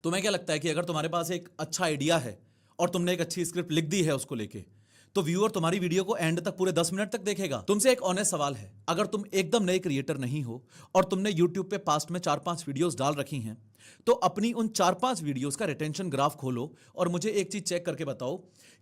तुम्हें क्या लगता है कि अगर तुम्हारे पास एक अच्छा आइडिया है और तुमने एक अच्छी स्क्रिप्ट लिख दी है उसको लेके, तो व्यूअर तुम्हारी वीडियो को एंड तक पूरे 10 मिनट तक देखेगा? तुमसे एक ऑनेस्ट सवाल है, अगर तुम एकदम नए क्रिएटर नहीं हो और तुमने यूट्यूब पे पास्ट में 4-5 वीडियोस डाल रखी हैं, तो अपनी उन 4-5 वीडियोस का रिटेंशन ग्राफ खोलो और मुझे एक चीज चेक करके बताओ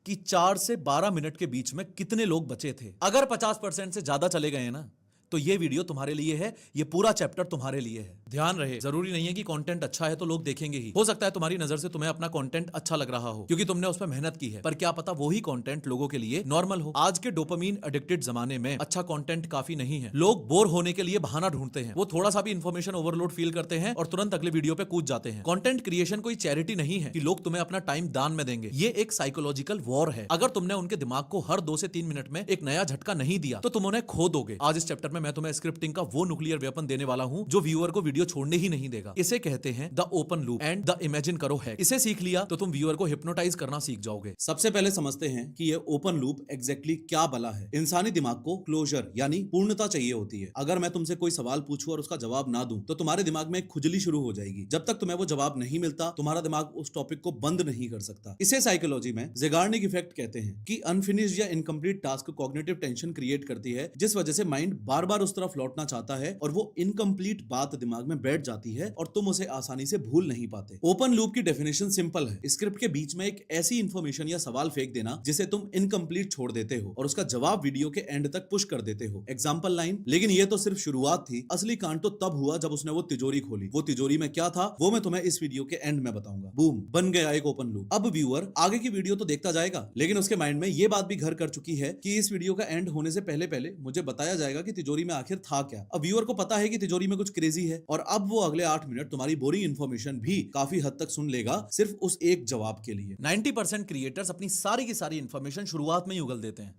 कि 4 से 12 मिनट के बीच में कितने लोग बचे थे। अगर 50% से ज्यादा चले गए ना, तो ये वीडियो तुम्हारे लिए है, ये पूरा चैप्टर तुम्हारे लिए है। ध्यान रहे, जरूरी नहीं है कि कंटेंट अच्छा है तो लोग देखेंगे ही। हो सकता है तुम्हारी नजर से तुम्हें अपना कंटेंट अच्छा लग रहा हो क्योंकि तुमने उस पर मेहनत की है, पर क्या पता वही कंटेंट लोगों के लिए नॉर्मल हो। आज के डोपामीन एडिक्टेड जमाने में अच्छा कंटेंट काफी नहीं है। लोग बोर होने के लिए बहाना ढूंढते हैं, वो थोड़ा सा भी इंफॉर्मेशन ओवरलोड फील करते हैं और तुरंत अगले वीडियो पे कूद जाते हैं। कंटेंट क्रिएशन कोई चैरिटी नहीं है कि लोग तुम्हें अपना टाइम दान में देंगे। ये एक साइकोलॉजिकल वॉर है। अगर तुमने उनके दिमाग को हर 2 से 3 मिनट में एक नया झटका नहीं दिया तो तुम उन्हें खो दोगे। आज इस चैप्टर में मैं तुम्हें स्क्रिप्टिंग वो न्यूक्लियर वेपन देने वाला हूं जो व्यूअर को वीडियो छोड़ने ही नहीं देगा। इसे कहते हैं the open loop and the imagine करो हैक। इसे सीख लिया तो तुम व्यूअर को हिप्नोटाइज करना सीख जाओगे। सबसे पहले समझते हैं कि ये ओपन लूप एग्जैक्टली क्या बला है। इंसानी दिमाग को क्लोजर यानी पूर्णता चाहिए होती है। अगर मैं तुमसे कोई सवाल पूछूं और उसका जवाब ना दूं तो तुम्हारे दिमाग में एक खुजली शुरू हो जाएगी। जब तक तुम्हें वो जवाब नहीं मिलता तुम्हारा दिमाग उस टॉपिक को बंद नहीं कर सकता। इसे साइकोलॉजी में ज़ेगार्निक इफेक्ट कहते हैं कि अनफिनिश्ड या incomplete task cognitive tension create करती है, जिस वजह से माइंड बार बार उस तरफ लौटना चाहता है और वो इनकम्प्लीट बात दिमाग में बैठ जाती है और तुम उसे आसानी से भूल नहीं पाते। ओपन लूप की डेफिनेशन सिंपल है, स्क्रिप्ट के बीच में एक ऐसी इंफॉर्मेशन या सवाल फेंक देना जिसे तुम इनकम्प्लीट छोड़ देते हो और उसका जवाब वीडियो के एंड तक पुश कर देते हो। एग्जांपल लाइन, लेकिन ये तो सिर्फ शुरुआत थी, असली कांड तो तब हुआ जब उसने वो तिजोरी खोली। वो तिजोरी में क्या था वो मैं तुम्हें इस वीडियो के एंड में बताऊंगा। बूम, बन गया एक ओपन लूप। अब व्यूअर आगे की वीडियो तो देखता जाएगा, लेकिन उसके माइंड में ये बात भी घर कर चुकी है कि इस वीडियो का एंड होने से पहले पहले मुझे बताया जाएगा कि तिजोरी में आखिर था क्या। अब व्यूअर को पता है कि तिजोरी में कुछ क्रेजी है और अब वो अगले 8 मिनट तुम्हारी बोरिंग इंफॉर्मेशन भी काफी हद तक सुन लेगा सिर्फ उस एक जवाब के लिए। 90% क्रिएटर्स अपनी सारी की सारी इंफॉर्मेशन शुरुआत में ही उगल देते हैं।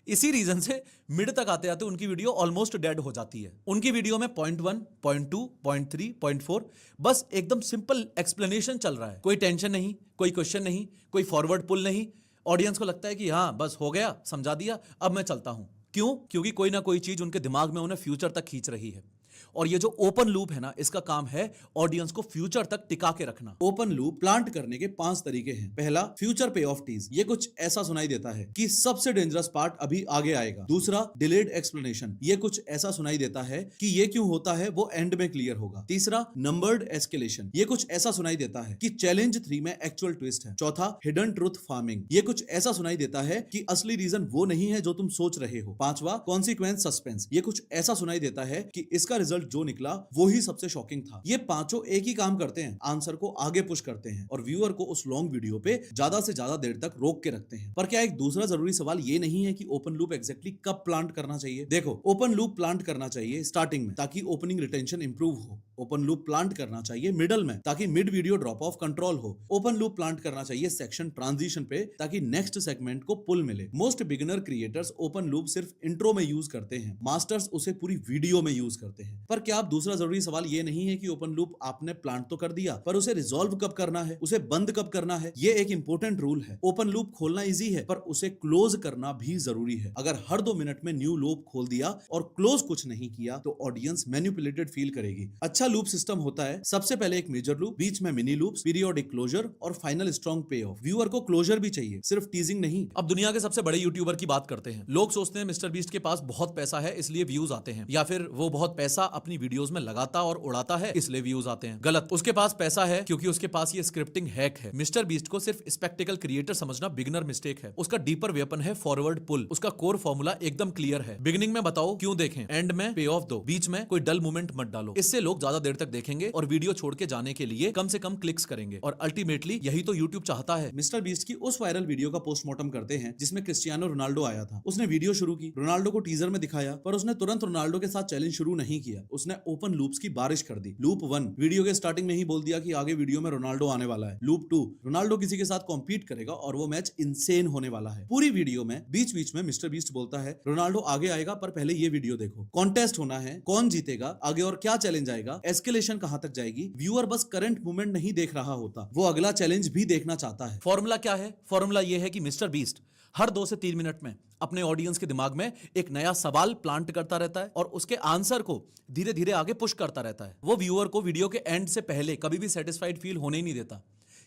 इसी रीजन से मिड तक आते आते उनकी वीडियो ऑलमोस्ट डेड हो जाती है। उनकी वीडियो में पॉइंट 1, पॉइंट 2, पॉइंट 3, पॉइंट 4 बस एकदम सिंपल एक्सप्लेनेशन चल रहा है। कोई टेंशन नहीं, कोई क्वेश्चन नहीं, कोई फॉरवर्ड पुल नहीं। ऑडियंस को लगता है कि हाँ बस हो गया, समझा दिया, अब मैं चलता हूं। क्यों? क्योंकि कोई ना कोई चीज उनके दिमाग में उन्हें फ्यूचर तक खींच रही है। और ये जो ओपन लूप है ना, इसका काम है ऑडियंस को फ्यूचर तक टिका के रखना। ओपन लूप प्लांट करने के 5 तरीके हैं। पहला, फ्यूचर पे ऑफ टीज। ये कुछ ऐसा सुनाई देता है कि सबसे डेंजरस पार्ट अभी आगे आएगा। दूसरा, डिलेड एक्सप्लेनेशन। ये कुछ ऐसा सुनाई देता है कि ये क्यों होता है वो एंड में क्लियर होगा। तीसरा, नंबर्ड एस्केलेशन। ये कुछ ऐसा सुनाई देता है कि चैलेंज 3 में एक्चुअल ट्विस्ट है। चौथा, हिडन ट्रुथ फार्मिंग। ये कुछ ऐसा सुनाई देता है कि असली रीजन वो नहीं है जो तुम सोच रहे हो। पांचवा, कॉन्सिक्वेंस सस्पेंस। ये कुछ ऐसा सुनाई देता है कि इसका रिजल्ट जो निकला वो ही सबसे शॉकिंग था। ये पांचों एक ही काम करते हैं, आंसर को आगे पुश करते हैं और व्यूअर को उस लॉन्ग वीडियो पे ज्यादा से ज्यादा देर तक रोक के रखते हैं। पर क्या एक दूसरा जरूरी सवाल ये नहीं है कि ओपन लूप एग्जैक्टली कब प्लांट करना चाहिए? देखो, ओपन लूप प्लांट करना चाहिए स्टार्टिंग में ताकि ओपनिंग रिटेंशन इंप्रूव हो। ओपन लूप प्लांट करना चाहिए मिडल में ताकि mid video drop of control हो। ओपन लूप प्लांट करना चाहिए सेक्शन ट्रांजिशन पे ताकि नेक्स्ट सेगमेंट को पुल मिले। Most beginner creators open loop सिर्फ इंट्रो में यूज करते हैं, मास्टर्स उसे पूरी वीडियो में यूज करते हैं। पर क्या आप दूसरा जरूरी सवाल ये नहीं है कि ओपन लूप आपने प्लांट तो कर दिया, पर उसे रिजॉल्व कब करना है, उसे बंद कब करना है? ये एक इंपॉर्टेंट रूल है। ओपन लूप खोलना इजी है पर उसे क्लोज करना भी जरूरी है। अगर हर 2 मिनट में न्यू लूप खोल दिया और क्लोज कुछ नहीं किया तो ऑडियंस मैनिपुलेटेड फील करेगी। अच्छा लूप सिस्टम होता है, सबसे पहले एक मेजर लूप, बीच में मिनी लूप्स, पीरियोडिक क्लोजर और फाइनल स्ट्रॉन्ग पे ऑफ। व्यूअर को क्लोजर भी चाहिए, सिर्फ टीजिंग नहीं। अब दुनिया के सबसे बड़े यूट्यूबर की बात करते हैं। लोग सोचते हैं मिस्टर बीस्ट के पास बहुत पैसा है इसलिए व्यूज आते हैं, या फिर वो बहुत पैसा अपनी वीडियोस में लगाता और उड़ाता है इसलिए व्यूज आते हैं। गलत। उसके पास पैसा है क्योंकि उसके पास ये स्क्रिप्टिंग हैक है। मिस्टर बीस्ट को सिर्फ स्पेक्टिकल क्रिएटर समझना बिगिनर मिस्टेक है। उसका डीपर वेपन है फॉरवर्ड पुल। उसका कोर फॉर्मूला एकदम क्लियर है। बिगिनिंग में बताओ क्यों देखें, एंड में पे ऑफ दो, बीच में कोई डल मूवमेंट मत डालो। इससे लोग ज्यादा देर तक देखेंगे और वीडियो छोड़ के जाने के लिए कम से कम क्लिक्स करेंगे और अल्टीमेटली यही तो यूट्यूब चाहता है। मिस्टर बीस्ट की उस वायरल वीडियो का पोस्टमार्टम करते हैं जिसमें क्रिस्टियानो रोनाल्डो आया था। उसने वीडियो शुरू की, रोनाल्डो को टीजर में दिखाया, पर उसने तुरंत रोनाल्डो के साथ चैलेंज शुरू नहीं किया। उसने ओपन लूप्स की बारिश कर दी। लूप 1, वीडियो के स्टार्टिंग में ही बोल दिया कि आगे वीडियो में रोनाल्डो आने वाला है। लूप 2, रोनाल्डो किसी के साथ कॉम्पीट करेगा और वो मैच इंसेन होने वाला है। पूरी वीडियो में बीच बीच में मिस्टर बीस्ट बोलता है रोनाल्डो आगे आएगा पर पहले ये वीडियो देखो, कॉन्टेस्ट होना है, कौन जीतेगा, आगे और क्या चैलेंज आएगा, एस्केलेशन कहां तक जाएगी। व्यूअर बस करंट मूवमेंट नहीं देख रहा होता, वो अगला चैलेंज भी देखना चाहता है। फॉर्मूला क्या है? फॉर्मूला यह है कि मिस्टर बीस्ट हर 2 से 3 मिनट में अपने ऑडियंस के दिमाग में एक नया सवाल प्लांट करता रहता है और उसके आंसर को धीरे धीरे आगे पुश करता रहता है। वो व्यूअर को वीडियो के एंड से पहले कभी भी सेटिस्फाइड फील होने ही नहीं देता,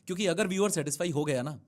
क्योंकि अगर व्यूअर सेटिस्फाई हो गया ना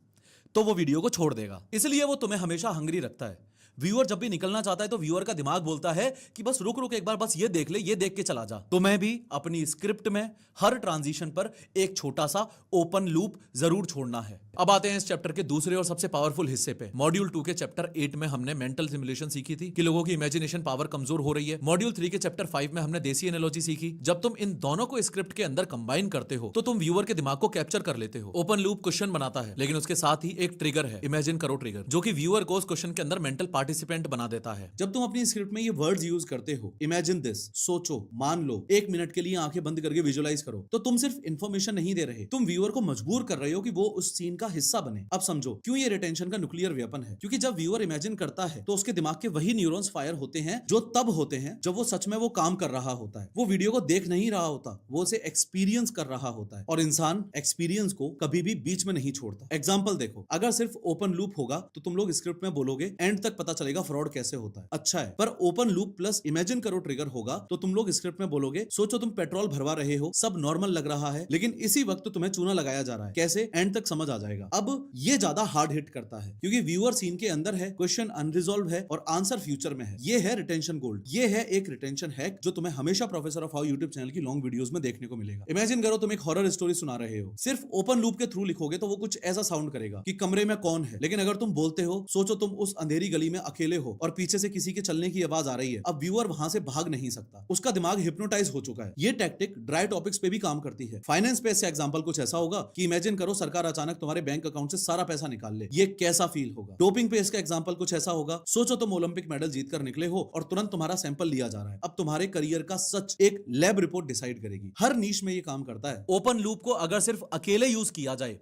तो वो वीडियो को छोड़ देगा। इसलिए वो तुम्हें हमेशा हंग्री रखता है। व्यूअर जब भी निकलना चाहता है तो व्यूअर का दिमाग बोलता है कि बस रुक रुक एक बार, बस ये देख ले, ये देख के चला जा। तो मैं भी अपनी स्क्रिप्ट में हर ट्रांजिशन पर एक छोटा सा ओपन लूप जरूर छोड़ना है। अब आते हैं इस चैप्टर के दूसरे और सबसे पावरफुल हिस्से पे। मॉड्यूल 2 के चैप्टर 8 में हमने मेंटल सिमुलेशन सीखी थी कि लोगों की इमेजिनेशन पावर कमजोर हो रही है। मॉड्यूल 3 के चैप्टर 5 में हमने देसी एनालॉजी सीखी। जब तुम इन दोनों को स्क्रिप्ट के अंदर कंबाइन करते हो तो तुम व्यूअर के दिमाग को कैप्चर कर लेते हो। ओपन लूप क्वेश्चन बनाता है, लेकिन उसके साथ ही एक ट्रिगर है, इमेजिन करो ट्रिगर, जो कि व्यूअर को उस क्वेश्चन के अंदर मेंटल पार्टिसिपेंट बना देता है। जब तुम अपनी स्क्रिप्ट में ये वर्ड्स यूज करते हो, इमेजिन दिस, सोचो, मान लो, 1 मिनट के लिए आंखें बंद करके विजुअलाइज करो, तो तुम सिर्फ इंफॉर्मेशन नहीं दे रहे, तुम व्यूअर को मजबूर कर रहे हो कि वो उस सीन का हिस्सा बने। अब समझो क्यों ये रिटेंशन का न्यूक्लियर वेपन है। क्योंकि जब व्यूअर इमेजिन करता है तो उसके दिमाग के वही न्यूरॉन्स फायर होते हैं जो तब होते हैं जब वो सच में वो काम कर रहा होता है। वो वीडियो को देख नहीं रहा होता, वो उसे एक्सपीरियंस कर रहा होता है। और इंसान एक्सपीरियंस को कभी भी बीच में नहीं छोड़ता। एग्जाम्पल देखो, अगर सिर्फ ओपन लूप होगा तो तुम लोग स्क्रिप्ट में बोलोगे एंड तक पता चलेगा फ्रॉड कैसे होता है। अच्छा है, पर ओपन लूप प्लस इमेजिन करो ट्रिगर होगा तो तुम लोग स्क्रिप्ट में बोलोगे सोचो तुम पेट्रोल भरवा रहे हो, सब नॉर्मल लग रहा है, लेकिन इसी वक्त तुम्हें चूना लगाया जा रहा है, कैसे, एंड तक समझ आ जाएगा। अब ये ज्यादा हार्ड हिट करता है क्योंकि व्यूअर सीन के अंदर है, क्वेश्चन अनरिजॉल्व है और आंसर फ्यूचर में है। ये है रिटेंशन गोल्ड। ये है एक रिटेंशन हैक जो तुम्हें हमेशा professor of how YouTube channel की लॉन्ग वीडियोस में देखने को मिलेगा। इमेजिन करो तुम एक हॉरर स्टोरी सुना रहे हो, सिर्फ ओपन लूप के थ्रू लिखोगे तो वो कुछ ऐसा साउंड करेगा कि कमरे में कौन है, लेकिन अगर तुम बोलते हो सोचो तुम उस अंधेरी गली में अकेले हो और पीछे से किसी के चलने की आवाज आ रही है, अब व्यूअर वहां से भाग नहीं सकता, उसका दिमाग हिप्नोटाइज हो चुका है। ये टैक्टिक ड्राई टॉपिक्स पे भी काम करती है। फाइनेंस पे इसका एग्जांपल कुछ ऐसा होगा कि इमेजिन करो सरकार अचानक तुम्हारे बैंक अकाउंट से सारा पैसा निकाल ले, ये कैसा फील होगा। डोपिंग पे इसका एग्जांपल कुछ ऐसा होगा, सोचो तुम ओलंपिक मेडल जीतकर निकले हो और तुरंत तुम्हारा सैंपल लिया जा रहा है। अब तुम्हारे करियर का सच एक लैब रिपोर्ट डिसाइड करेगी। हर नीश में ये काम करता है। ओपन लूप को अगर सिर्फ अकेले यूज किया जाए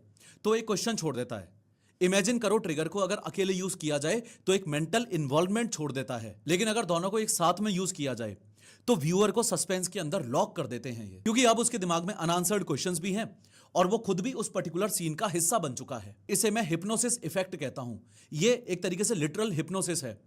तो एक क्वेश्चन छोड़ देता है। इमेजिन करो ट्रिगर को अगर अकेले यूज किया जाए तो एक मेंटल इन्वॉल्वमेंट छोड़ देता है, लेकिन अगर दोनों को एक साथ में यूज किया जाए तो व्यूअर को सस्पेंस के अंदर लॉक कर देते हैं ये, क्योंकि अब उसके दिमाग में अनआंसर्ड क्वेश्चंस भी हैं और वो खुद भी उस पर्टिकुलर सीन का हिस्सा बन चुका है। इसे मैं हिप्नोसिस इफेक्ट कहता हूं। ये एक तरीके से लिटरल हिप्नोसिस है,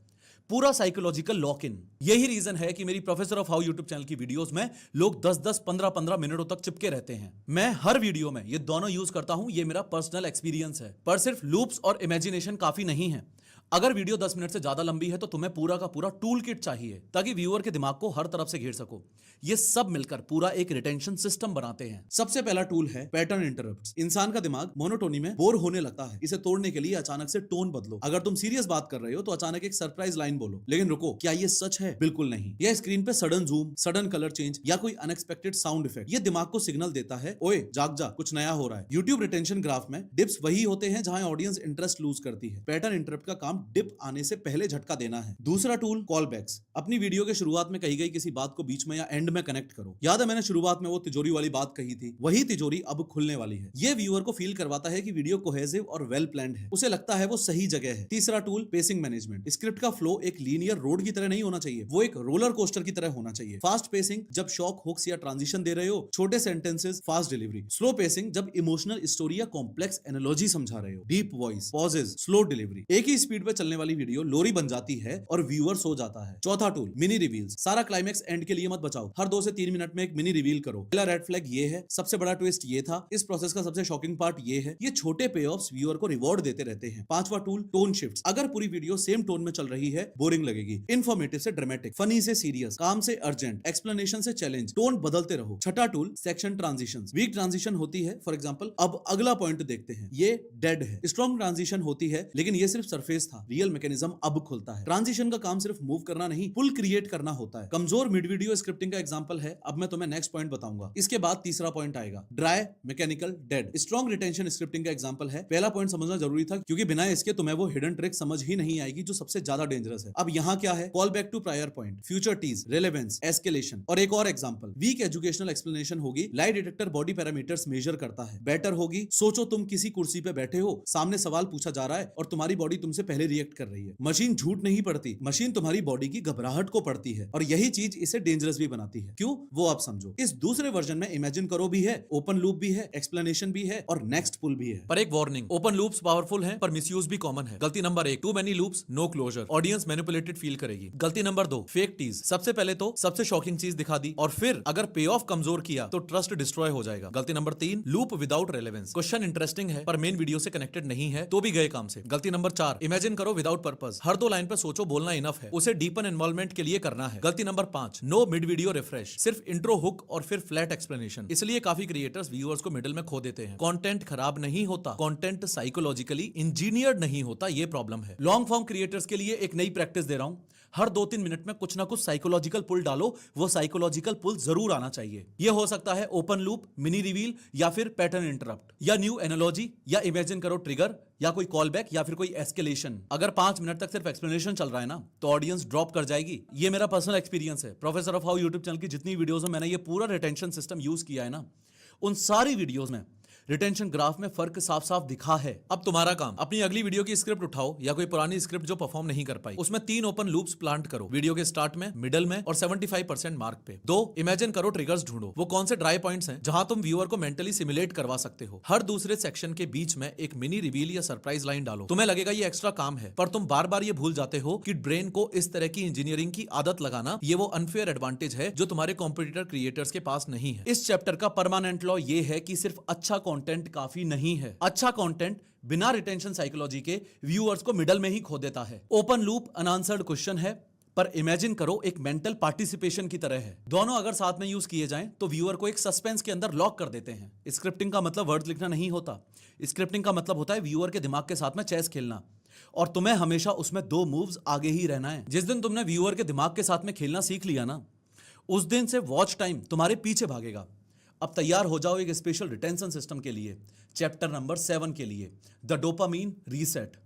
पूरा साइकोलॉजिकल लॉक इन। यही रीजन है कि मेरी professor of how YouTube channel की वीडियोस में लोग 10-10, 15-15 मिनटों तक चिपके रहते हैं। मैं हर वीडियो में ये दोनों यूज करता हूं, ये मेरा पर्सनल एक्सपीरियंस है। पर सिर्फ लूप्स और इमेजिनेशन काफी नहीं है। अगर वीडियो 10 मिनट से ज्यादा लंबी है तो तुम्हें पूरा का पूरा टूल किट चाहिए ताकि व्यूअर के दिमाग को हर तरफ से घेर सको। ये सब मिलकर पूरा एक रिटेंशन सिस्टम बनाते हैं। सबसे पहला टूल है पैटर्न इंटरप्ट्स। इंसान का दिमाग मोनोटोनी में बोर होने लगता है। इसे तोड़ने के लिए अचानक से टोन बदलो। अगर तुम सीरियस बात कर रहे हो तो अचानक एक सरप्राइज लाइन बोलो, लेकिन रुको, क्या ये सच है? बिल्कुल नहीं। यह स्क्रीन पे sudden zoom, sudden colour change या कोई अनएक्सपेक्टेड साउंड इफेक्ट, ये दिमाग को सिग्नल देता है, ओए जाग जा, कुछ नया हो रहा है। यूट्यूब रिटेंशन ग्राफ में डिप्स वही होते हैं जहां ऑडियंस इंटरेस्ट लूज करती है। पैटर्न इंटरप्ट का काम डिप आने से पहले झटका देना है। दूसरा टूल कॉल बैक्स। अपनी वीडियो के शुरुआत में कही गई किसी बात को बीच में या एंड में कनेक्ट करो। याद है मैंने शुरुआत में वो तिजोरी वाली बात कही थी, वही तिजोरी अब खुलने वाली है। ये व्यूअर को फील करवाता है कि वीडियो कोहेसिव और वेल प्लान्ड है, उसे लगता है वो सही जगह है। तीसरा टूल पेसिंग मैनेजमेंट। स्क्रिप्ट का फ्लो एक लीनियर रोड की तरह नहीं होना चाहिए, वो एक रोलर कोस्टर की तरह होना चाहिए। फास्ट पेसिंग जब शॉक, हुक्स या ट्रांजिशन दे रहे हो, छोटे sentences, fast delivery. Slow pacing जब इमोशनल स्टोरी या कॉम्प्लेक्स एनालॉजी समझा रहे हो। Deep voice, pauses, slow delivery. एक ही स्पीड पे चलने वाली वीडियो लोरी बन जाती है और व्यूअर सो जाता है। चौथा टूल मिनी रिवील्स। सारा क्लाइमेक्स एंड के लिए मत बचाओ, हर 2 से 3 मिनट में एक मिनी रिवील करो। पहला रेड फ्लैग ये है, सबसे बड़ा ट्विस्ट ये था, इस प्रोसेस का सबसे शॉकिंग पार्ट ये है। ये छोटे पे ऑफ्स व्यूअर को रिवॉर्ड देते रहते हैं। पांचवा टूल टोन शिफ्ट्स। अगर पूरी वीडियो सेम टोन में चल रही है बोरिंग लगेगी। इन्फॉर्मेटिव से ड्रामेटिक, फनी से सीरियस, काम से अर्जेंट, एक्सप्लेनेशन से चैलेंज, टोन बदलते रहो। छठा tool section transitions. Weak transition होती है, फॉर एग्जांपल अब अगला पॉइंट देखते हैं, ये डेड है। स्ट्रॉन्ग ट्रांजिशन होती है, लेकिन ये सिर्फ सरफेस था, रियल मैकेनिज्म अब खुलता है। ट्रांजिशन का काम सिर्फ मूव करना नहीं, पुल क्रिएट करना होता है। कमजोर मिड वीडियो स्क्रिप्टिंग का एग्जांपल है, अब मैं तुम्हें नेक्स्ट पॉइंट बताऊंगा। इसके बाद तीसरा पॉइंट आएगा, dry, mechanical, dead. Strong retention scripting का एग्जांपल है। पहला पॉइंट समझना जरूरी था क्योंकि बिना इसके तुम्हें वो हिडन ट्रिक समझ ही नहीं आएगी जो सबसे ज्यादा डेंजरस है। अब यहाँ क्या है, call back to prior point, future tease, relevance, escalation. और एक और एग्जांपल, वीक एजुकेशनल एक्सप्लेनेशन होगी, lie detector body parameters measure करता है। बेटर होगी, सोचो तुम किसी कुर्सी पे बैठे हो, सामने सवाल पूछा जा रहा है और तुम्हारी बॉडी तुमसे पहले रिएक्ट कर रही है। मशीन झूठ नहीं पढ़ती, मशीन तुम्हारी बॉडी की घबराहट को पढ़ती है और यही चीज इसे डेंजरस भी बनाती है। क्यों, वो आप समझो। इस दूसरे वर्जन में इमेजिन करो भी है, ओपन लूप भी है, एक्सप्लेनेशन भी है और नेक्स्ट पुल भी है। पर एक वार्निंग, ओपन लूप्स पावरफुल हैं पर मिसयूज भी कॉमन है। गलती number 1, too many loops no closure, audience manipulated feel करेगी। गलती नंबर 2, फेक टीज, सबसे पहले तो सबसे शॉकिंग चीज दिखा दी और फिर अगर पे ऑफ कमजोर किया तो ट्रस्ट डिस्ट्रॉय हो जाएगा। गलती number 3, loop without relevance, question interesting है पर मेन वीडियो से कनेक्टेड नहीं है तो भी गए काम से। गलती नंबर 4, इमेजिन करो विदाउट पर्पस, हर 2 लाइन पर सोचो बोलना इनफ है, उसे डीपन इन्वॉल्वमेंट के लिए करना है। गलती number 5, no mid video refresh, सिर्फ इंट्रो हुक और फिर फ्लैट एक्सप्लेनेशन, इसलिए काफी क्रिएटर्स व्यूअर्स को मिडिल में खो देते हैं। कंटेंट खराब नहीं होता, कंटेंट साइकोलॉजिकली इंजीनियर्ड नहीं होता, ये प्रॉब्लम है। लॉन्ग फॉर्म क्रिएटर्स के लिए एक नई प्रैक्टिस दे रहा हूं, हर 2-3 मिनट में कुछ ना कुछ साइकोलॉजिकल पुल डालो, वो साइकोलॉजिकल पुल जरूर आना चाहिए। ये हो सकता है ओपन लूप, मिनी रिवील या फिर पैटर्न इंटरप्ट या न्यू एनालॉजी या इमेजिन करो ट्रिगर या कोई कॉल बैक या फिर कोई एस्केलेशन। अगर 5 मिनट तक सिर्फ एक्सप्लेनेशन चल रहा है ना तो ऑडियंस ड्रॉप कर जाएगी। ये मेरा पर्सनल एक्सपीरियंस है। Professor of how YouTube channel की जितनी वीडियोस में मैंने ये पूरा रिटेंशन सिस्टम यूज किया है ना, उन सारी वीडियोस में रिटेंशन ग्राफ में फर्क साफ साफ दिखा है। अब तुम्हारा काम, अपनी अगली वीडियो की स्क्रिप्ट उठाओ या कोई पुरानी स्क्रिप्ट जो परफॉर्म नहीं कर पाई, उसमें 3 ओपन लूप्स प्लांट करो, वीडियो के स्टार्ट में, मिडल में और 75% मार्क पे। 2, इमेजिन करो ट्रिगर्स ढूंढो, वो कौन से ड्राई पॉइंट्स हैं जहां तुम व्यूअर को मेंटली सिमुलेट करवा सकते हो। हर दूसरे सेक्शन के बीच में एक मिनी रिवील या सरप्राइज लाइन डालो। तुम्हें लगेगा ये एक्स्ट्रा काम है पर तुम बार बार ये भूल जाते हो कि ब्रेन को इस तरह की इंजीनियरिंग की आदत लगाना ये वो अनफेयर एडवांटेज है जो तुम्हारे कॉम्पिटिटर क्रिएटर्स के पास नहीं है। इस चैप्टर का परमानेंट लॉ ये है कि सिर्फ अच्छा कंटेंट काफी नहीं है। अच्छा कंटेंट बिना रिटेंशन साइकोलॉजी के व्यूअर्स को मिडल में ही खो देता है। ओपन लूप अनआंसर्ड क्वेश्चन है पर इमेजिन करो एक मेंटल पार्टिसिपेशन की तरह है। दोनों अगर साथ में यूज किए जाएं तो व्यूअर को एक सस्पेंस के अंदर लॉक कर देते हैं। स्क्रिप्टिंग का मतलब वर्ड्स लिखना नहीं होता, स्क्रिप्टिंग का मतलब होता है व्यूअर के दिमाग के साथ में चेस खेलना और तुम्हें हमेशा उसमें 2 मूव्स आगे ही रहना है। जिस दिन तुमने व्यूअर के दिमाग के साथ में खेलना सीख लिया ना, उस दिन से वॉच टाइम तुम्हारे पीछे भागेगा। अब तैयार हो जाओ एक स्पेशल रिटेंशन सिस्टम के लिए, चैप्टर नंबर 7 के लिए, द डोपामीन रीसेट।